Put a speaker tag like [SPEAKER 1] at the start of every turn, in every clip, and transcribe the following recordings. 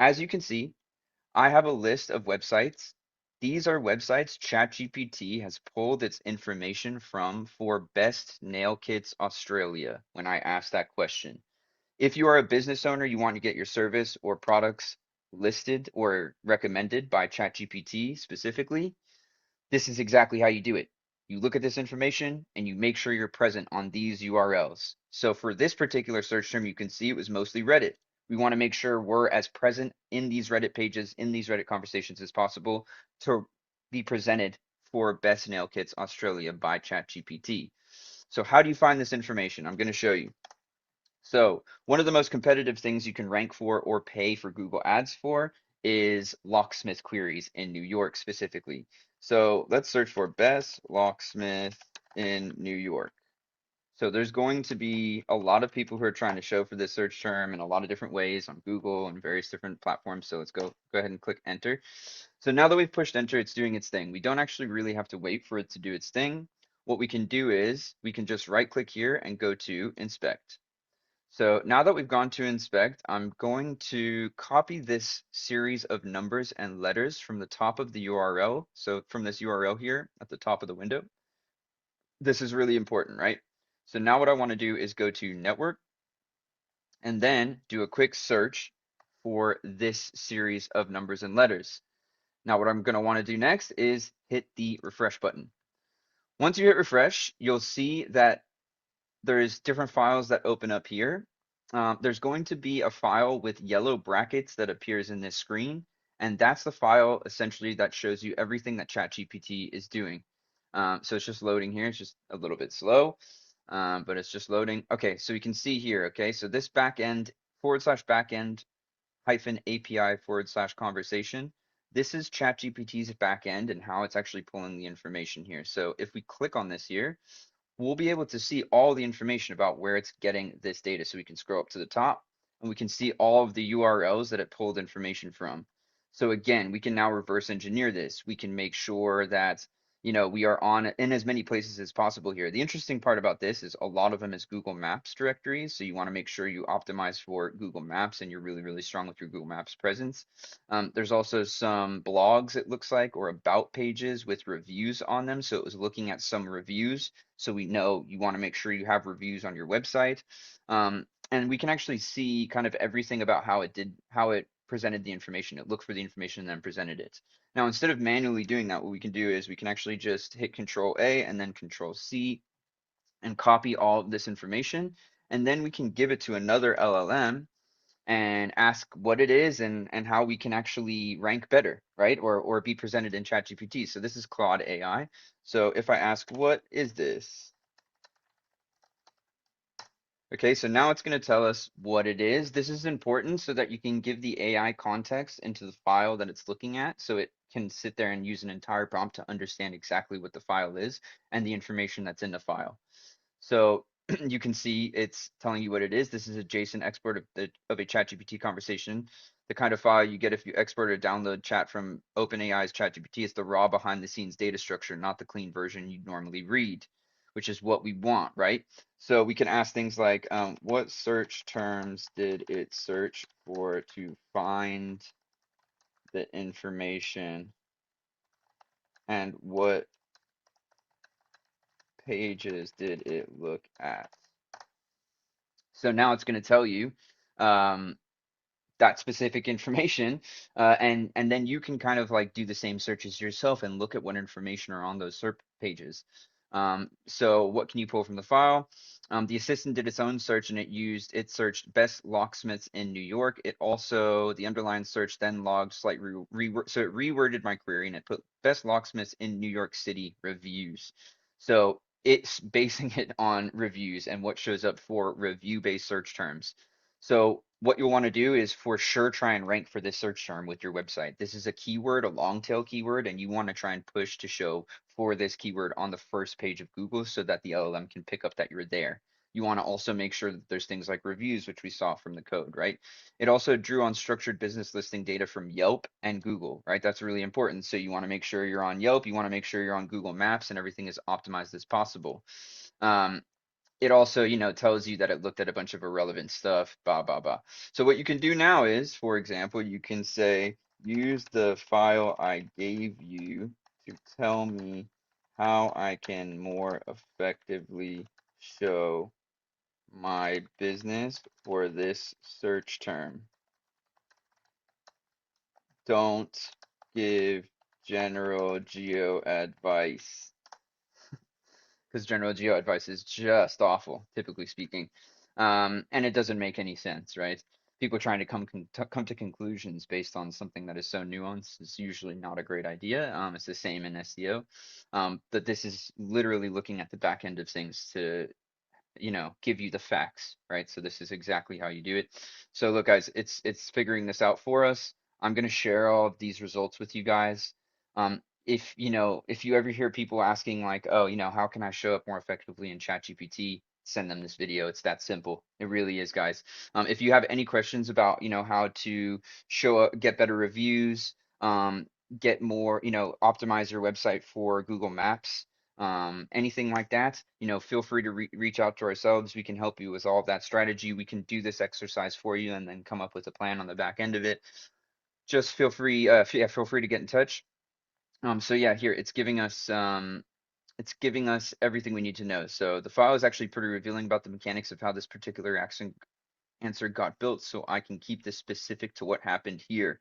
[SPEAKER 1] as you can see, I have a list of websites. These are websites ChatGPT has pulled its information from for Best Nail Kits Australia when I asked that question. If you are a business owner, you want to get your service or products listed or recommended by ChatGPT specifically, this is exactly how you do it. You look at this information and you make sure you're present on these URLs. So for this particular search term, you can see it was mostly Reddit. We want to make sure we're as present in these Reddit pages, in these Reddit conversations as possible to be presented for Best Nail Kits Australia by ChatGPT. So how do you find this information? I'm going to show you. So one of the most competitive things you can rank for or pay for Google Ads for is locksmith queries in New York specifically. So let's search for best locksmith in New York. So there's going to be a lot of people who are trying to show for this search term in a lot of different ways on Google and various different platforms. So let's go ahead and click enter. So now that we've pushed enter, it's doing its thing. We don't actually really have to wait for it to do its thing. What we can do is we can just right click here and go to inspect. So now that we've gone to inspect, I'm going to copy this series of numbers and letters from the top of the URL. So from this URL here at the top of the window, this is really important, right? So now what I want to do is go to network and then do a quick search for this series of numbers and letters. Now what I'm going to want to do next is hit the refresh button. Once you hit refresh, you'll see that there's different files that open up here. There's going to be a file with yellow brackets that appears in this screen, and that's the file essentially that shows you everything that ChatGPT is doing. So it's just loading here. It's just a little bit slow, but it's just loading. Okay, so we can see here. Okay, so this backend /backend hyphen API / conversation. This is ChatGPT's backend and how it's actually pulling the information here. So if we click on this here, we'll be able to see all the information about where it's getting this data. So we can scroll up to the top and we can see all of the URLs that it pulled information from. So again, we can now reverse engineer this. We can make sure that, we are on in as many places as possible here. The interesting part about this is a lot of them is Google Maps directories. So you want to make sure you optimize for Google Maps and you're really, really strong with your Google Maps presence. There's also some blogs, it looks like, or about pages with reviews on them. So it was looking at some reviews, so we know you want to make sure you have reviews on your website. And we can actually see kind of everything about how it presented the information. It looked for the information and then presented it. Now, instead of manually doing that, what we can do is we can actually just hit Control A and then Control C and copy all of this information. And then we can give it to another LLM and ask what it is and how we can actually rank better, right? Or be presented in ChatGPT. So this is Claude AI. So if I ask, what is this? Okay, so now it's going to tell us what it is. This is important so that you can give the AI context into the file that it's looking at, so it can sit there and use an entire prompt to understand exactly what the file is and the information that's in the file. So you can see it's telling you what it is. This is a JSON export of a ChatGPT conversation. The kind of file you get if you export or download chat from OpenAI's ChatGPT is the raw behind the scenes data structure, not the clean version you'd normally read, which is what we want, right? So we can ask things like, what search terms did it search for to find the information, and what pages did it look at? So now it's going to tell you um, that specific information, and then you can kind of like do the same searches yourself and look at what information are on those SERP pages. So what can you pull from the file? The assistant did its own search and it searched best locksmiths in New York. It also, the underlying search then logged so it reworded my query and it put best locksmiths in New York City reviews. So it's basing it on reviews and what shows up for review-based search terms. So what you'll want to do is for sure try and rank for this search term with your website. This is a keyword, a long tail keyword, and you want to try and push to show for this keyword on the first page of Google so that the LLM can pick up that you're there. You want to also make sure that there's things like reviews, which we saw from the code, right? It also drew on structured business listing data from Yelp and Google, right? That's really important. So you want to make sure you're on Yelp, you want to make sure you're on Google Maps, and everything is optimized as possible. Um, it also, tells you that it looked at a bunch of irrelevant stuff, blah, blah, blah. So what you can do now is, for example, you can say, use the file I gave you to tell me how I can more effectively show my business for this search term. Don't give general geo advice because general geo advice is just awful, typically speaking. And it doesn't make any sense, right? People trying to come to conclusions based on something that is so nuanced is usually not a great idea. It's the same in SEO. But this is literally looking at the back end of things to give you the facts, right? So this is exactly how you do it. So look, guys, it's figuring this out for us. I'm gonna share all of these results with you guys. If you ever hear people asking like, oh, how can I show up more effectively in ChatGPT? Send them this video. It's that simple. It really is, guys. If you have any questions about, how to show up, get better reviews, get more, optimize your website for Google Maps, anything like that, feel free to reach out to ourselves. We can help you with all of that strategy. We can do this exercise for you and then come up with a plan on the back end of it. Just feel free, yeah, feel free to get in touch. So yeah, here it's giving us everything we need to know. So the file is actually pretty revealing about the mechanics of how this particular answer got built, so I can keep this specific to what happened here,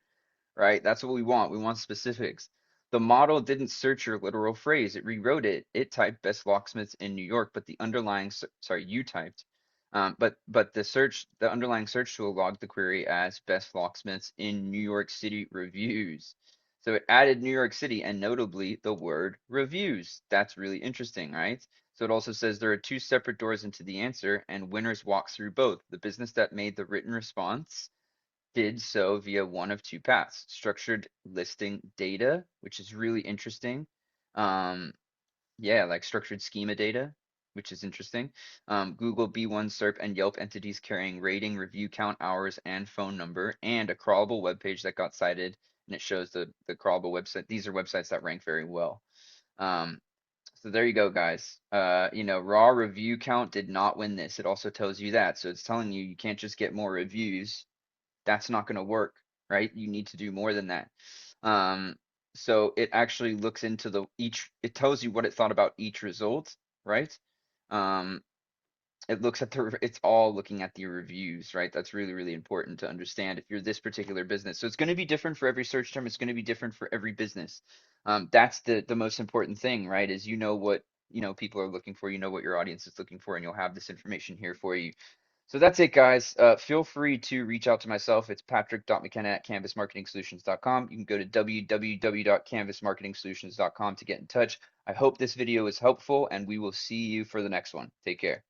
[SPEAKER 1] right? That's what we want. We want specifics. The model didn't search your literal phrase. It rewrote it. It typed best locksmiths in New York, but the underlying, sorry, you typed, but the underlying search tool logged the query as best locksmiths in New York City reviews. So it added New York City and notably the word reviews. That's really interesting, right? So it also says there are two separate doors into the answer and winners walk through both. The business that made the written response did so via one of two paths, structured listing data, which is really interesting. Um, yeah, like structured schema data, which is interesting. Google B1 SERP and Yelp entities carrying rating, review count, hours, and phone number, and a crawlable web page that got cited, and it shows the crawlable website. These are websites that rank very well. Um, so there you go, guys. Raw review count did not win this. It also tells you that. So it's telling you you can't just get more reviews. That's not going to work, right? You need to do more than that. Um, so it actually looks into it tells you what it thought about each result, right? Um, it's all looking at the reviews, right? That's really, really important to understand if you're this particular business. So it's going to be different for every search term. It's going to be different for every business. That's the most important thing, right? Is what, people are looking for, what your audience is looking for, and you'll have this information here for you. So that's it, guys. Feel free to reach out to myself. It's patrick.mckenna@canvasmarketingsolutions.com. You can go to www.canvasmarketingsolutions.com to get in touch. I hope this video is helpful, and we will see you for the next one. Take care.